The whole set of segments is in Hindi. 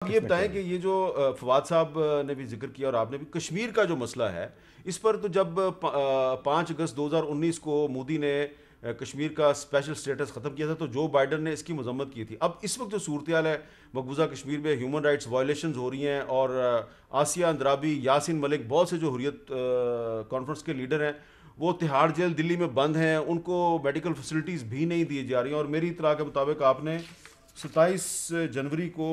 आप ये बताएं कि ये जो फवाद साहब ने भी जिक्र किया और आपने भी, कश्मीर का जो मसला है, इस पर तो जब 5 अगस्त 2019 को मोदी ने कश्मीर का स्पेशल स्टेटस ख़त्म किया था तो जो बाइडन ने इसकी मजम्मत की थी। अब इस वक्त जो सूरत हाल है, मकबूजा कश्मीर में ह्यूमन राइट्स वायलेशन हो रही हैं और आसिया अंद्राबी, यासिन मलिक, बहुत से जो हुर्रियत कॉन्फ्रेंस के लीडर हैं वो तिहाड़ जेल दिल्ली में बंद हैं, उनको मेडिकल फैसिलिटीज़ भी नहीं दी जा रही हैं। और मेरी इतला के मुताबिक आपने 27 जनवरी को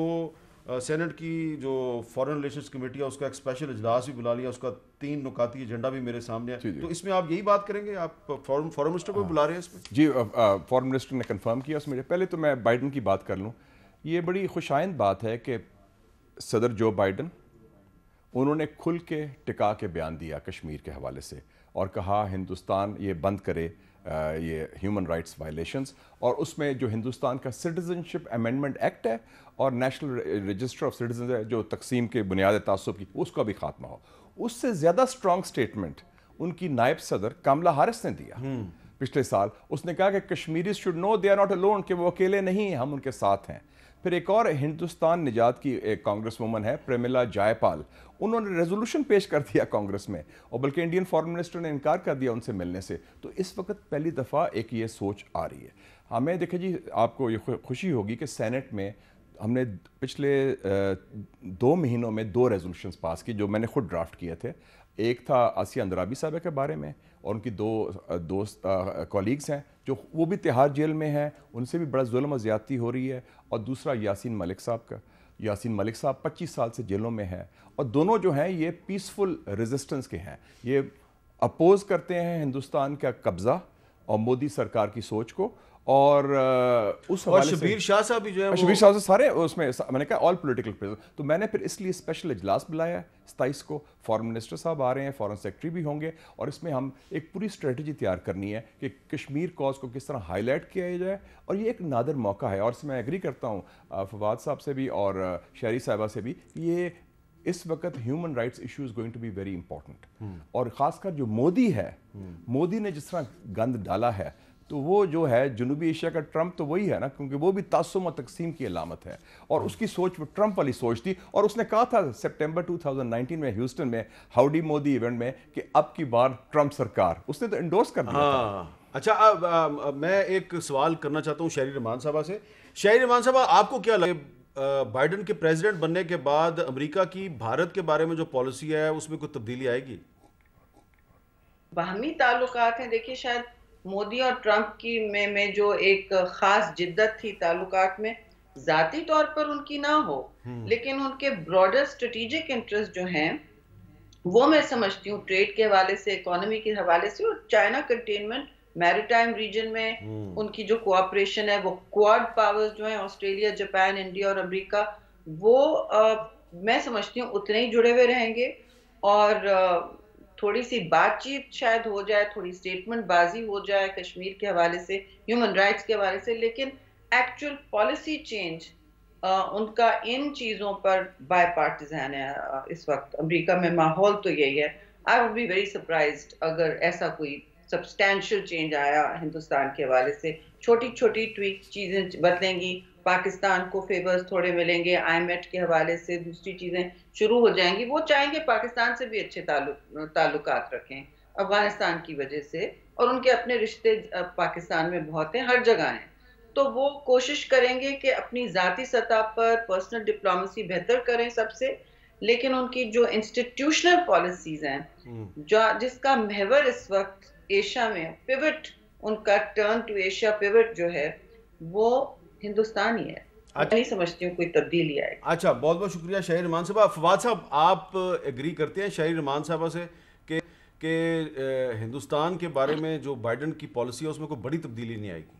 सेनेट की जो फॉरेन रिलेशंस कमेटी है उसका एक स्पेशल इजलास भी बुला लिया, उसका 3 नुकाती एजेंडा भी मेरे सामने है। जी जी तो इसमें आप यही बात करेंगे, आप फॉरेन मिनिस्टर को भी बुला रहे हैं इसमें? जी, फॉरेन मिनिस्टर ने कंफर्म किया उसमें। पहले तो मैं बाइडन की बात कर लूँ। ये बड़ी खुशाइंद बात है कि सदर जो बाइडन, उन्होंने खुल के टिका के बयान दिया कश्मीर के हवाले से और कहा हिंदुस्तान ये बंद करे ये ह्यूमन राइट्स वायलेशंस, और उसमें जो हिंदुस्तान का सिटीजनशिप अमेंडमेंट एक्ट है और नेशनल रजिस्टर ऑफ सिटीजन है जो तकसीम के बुनियाद तासुब की, उसका भी खात्मा हो। उससे ज़्यादा स्ट्रॉन्ग स्टेटमेंट उनकी नायब सदर कामला हारिस ने दिया पिछले साल। उसने कहा कि Kashmiri should know they are not alone, कि वो अकेले नहीं हैं, हम उनके साथ हैं। फिर एक और हिंदुस्तान निजात की एक कांग्रेस वुमन है प्रेमिला जायपाल, उन्होंने रेजोल्यूशन पेश कर दिया कांग्रेस में, और बल्कि इंडियन फॉरेन मिनिस्टर ने इनकार कर दिया उनसे मिलने से। तो इस वक्त पहली दफ़ा एक ये सोच आ रही है। हमें देखिए जी, आपको ये खुशी होगी कि सेनेट में हमने पिछले 2 महीनों में 2 रेजोल्यूशंस पास की जो मैंने खुद ड्राफ्ट किए थे। एक था आसिया अंद्राबी साहब के बारे में, और उनकी दो दोस्त कॉलीग्स हैं जो वो भी तिहाड़ जेल में हैं, उनसे भी बड़ा जुल्म और ज़्यादती हो रही है। और दूसरा यासीन मलिक साहब का, यासीन मलिक साहब 25 साल से जेलों में हैं, और दोनों जो हैं ये पीसफुल रेजिस्टेंस के हैं। ये अपोज करते हैं हिंदुस्तान का कब्ज़ा और मोदी सरकार की सोच को। और उस और हवाले से शबीर शाह साहब भी जो है शबीर साहब से सारे उसमें मैंने कहा ऑल पॉलिटिकल प्रेजर। तो मैंने फिर इसलिए स्पेशल इजलास बुलाया 27 को। फॉरेन मिनिस्टर साहब आ रहे हैं, फॉरेन सेक्रेटरी भी होंगे, और इसमें हम एक पूरी स्ट्रेटजी तैयार करनी है कि कश्मीर कॉज को किस तरह हाईलाइट किया जाए। और ये एक नादर मौका है, और इसमें मैं एग्री करता हूँ फवाद साहब से भी और शहरी साहिबा से भी कि ये इस वक्त human rights issue is going to be very important. और ख़ासकर जो मोदी है, मोदी ने जिस तरह गंद डाला है, तो वो जो है जनूबी एशिया का ट्रंप तो वही है ना, क्योंकि वो भी तासुम और तकसीम की अलामत है। और उसकी सोच वो ट्रंप वाली सोच थी। और उसने कहा था सितंबर 2019 में ह्यूस्टन में हाउडी मोदी इवेंट में कि अब की बार ट्रंप सरकार, उसने तो इंडोर्स कर दिया था। हाँ, अच्छा, अब मैं एक सवाल करना चाहता हूँ शहरी रहमान साहबा से। शहरी रहमान साहबा, आपको क्या लगे बाइडन के प्रेसिडेंट बनने के बाद अमेरिका की भारत के बारे में जो पॉलिसी है उसमें कोई तब्दीली आएगी? बाहमी ताल्लुकात हैं। देखिए, शायद मोदी और ट्रंप की में जो एक खास जिद्दत थी ताल्लुकात में, जाती तौर पर उनकी ना हो, लेकिन उनके ब्रॉडर स्ट्रेटेजिक इंटरेस्ट जो हैं वो मैं समझती हूँ ट्रेड के हवाले से, इकोनॉमी के हवाले से, और चाइना कंटेनमेंट, मैरीटाइम रीजन में उनकी जो कोऑपरेशन है, वो क्वाड पावर्स जो है ऑस्ट्रेलिया, जापान, इंडिया और अमेरिका, वो मैं समझती हूँ उतने ही जुड़े हुए रहेंगे। और थोड़ी सी बातचीत शायद हो जाए, थोड़ी स्टेटमेंट बाजी हो जाए कश्मीर के हवाले से, ह्यूमन राइट्स के हवाले से, लेकिन एक्चुअल पॉलिसी चेंज उनका इन चीजों पर बाय पार्टिजान है। इस वक्त अमेरिका में माहौल तो यही है। I would be very surprised अगर ऐसा कोई सब्सटैंशियल चेंज आया हिंदुस्तान के हवाले से। छोटी छोटी ट्वीक चीजें बदलेंगी, पाकिस्तान को फेवर्स थोड़े मिलेंगे, आईएमएफ के हवाले से दूसरी चीजें शुरू हो जाएंगी। वो चाहेंगे पाकिस्तान से भी अच्छे ताल्लुकात रखें अफगानिस्तान की वजह से, और उनके अपने रिश्ते पाकिस्तान में बहुत हैं, हर जगह हैं। तो वो कोशिश करेंगे कि अपनी जाती सतह पर पर्सनल डिप्लोमेसी बेहतर करें सबसे, लेकिन उनकी जो इंस्टीट्यूशनल पॉलिसीज हैं, जो जिसका महवर इस वक्त एशिया में पिवट, उनका टर्न टू एशिया पिवट जो है, वो हिंदुस्तान ही है। अच्छा, नहीं समझती हूँ कोई तब्दीली आएगी। अच्छा, बहुत बहुत शुक्रिया शहरी रहमान साहबा। फवाद साहब, आप एग्री करते हैं शहरी रहमान साहबा से कि हिंदुस्तान के बारे में जो बाइडन की पॉलिसी है उसमें कोई बड़ी तब्दीली नहीं आएगी?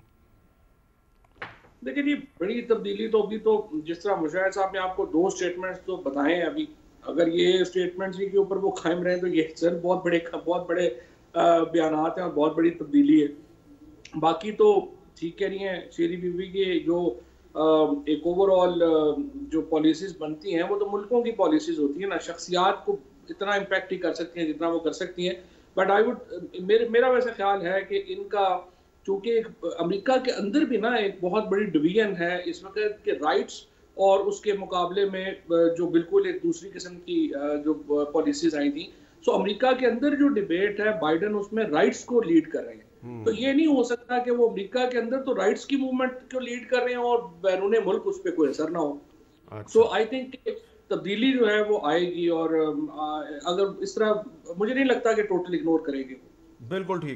देखिए जी, बड़ी तब्दीली तो अभी तो जिस तरह मुशाहिद साहब ने आपको 2 स्टेटमेंट्स तो बताए हैं अभी, अगर ये स्टेटमेंट्स ही के ऊपर वो कायम रहे तो ये सर बहुत बड़े बयानात हैं और बहुत बड़ी तब्दीली है। बाकी तो ठीक कह रही हैं शेरी बीबी के जो एक ओवरऑल जो पॉलिसीज बनती हैं वो तो मुल्कों की पॉलिसीज होती है ना, शख्सियात को इतना इम्पैक्ट ही कर सकती हैं जितना वो कर सकती हैं। बट आई वुड मेरा वैसा ख्याल है कि इनका, चूँकि अमेरिका के अंदर भी ना एक बहुत बड़ी डिवीजन है इस वक्त के राइट्स और उसके मुकाबले में जो बिल्कुल एक दूसरी किस्म की जो पॉलिसीज आई थी। सो अमेरिका के अंदर जो डिबेट है, बाइडन उसमें राइट्स को लीड कर रहे हैं। तो ये नहीं हो सकता कि वो अमेरिका के अंदर तो राइट्स की मूवमेंट को लीड कर रहे हैं और बैरून मुल्क उस पर कोई असर ना हो। सो आई थिंक तब्दीली जो है वो आएगी, और अगर इस तरह मुझे नहीं लगता कि टोटल इग्नोर करेंगे। बिल्कुल ठीक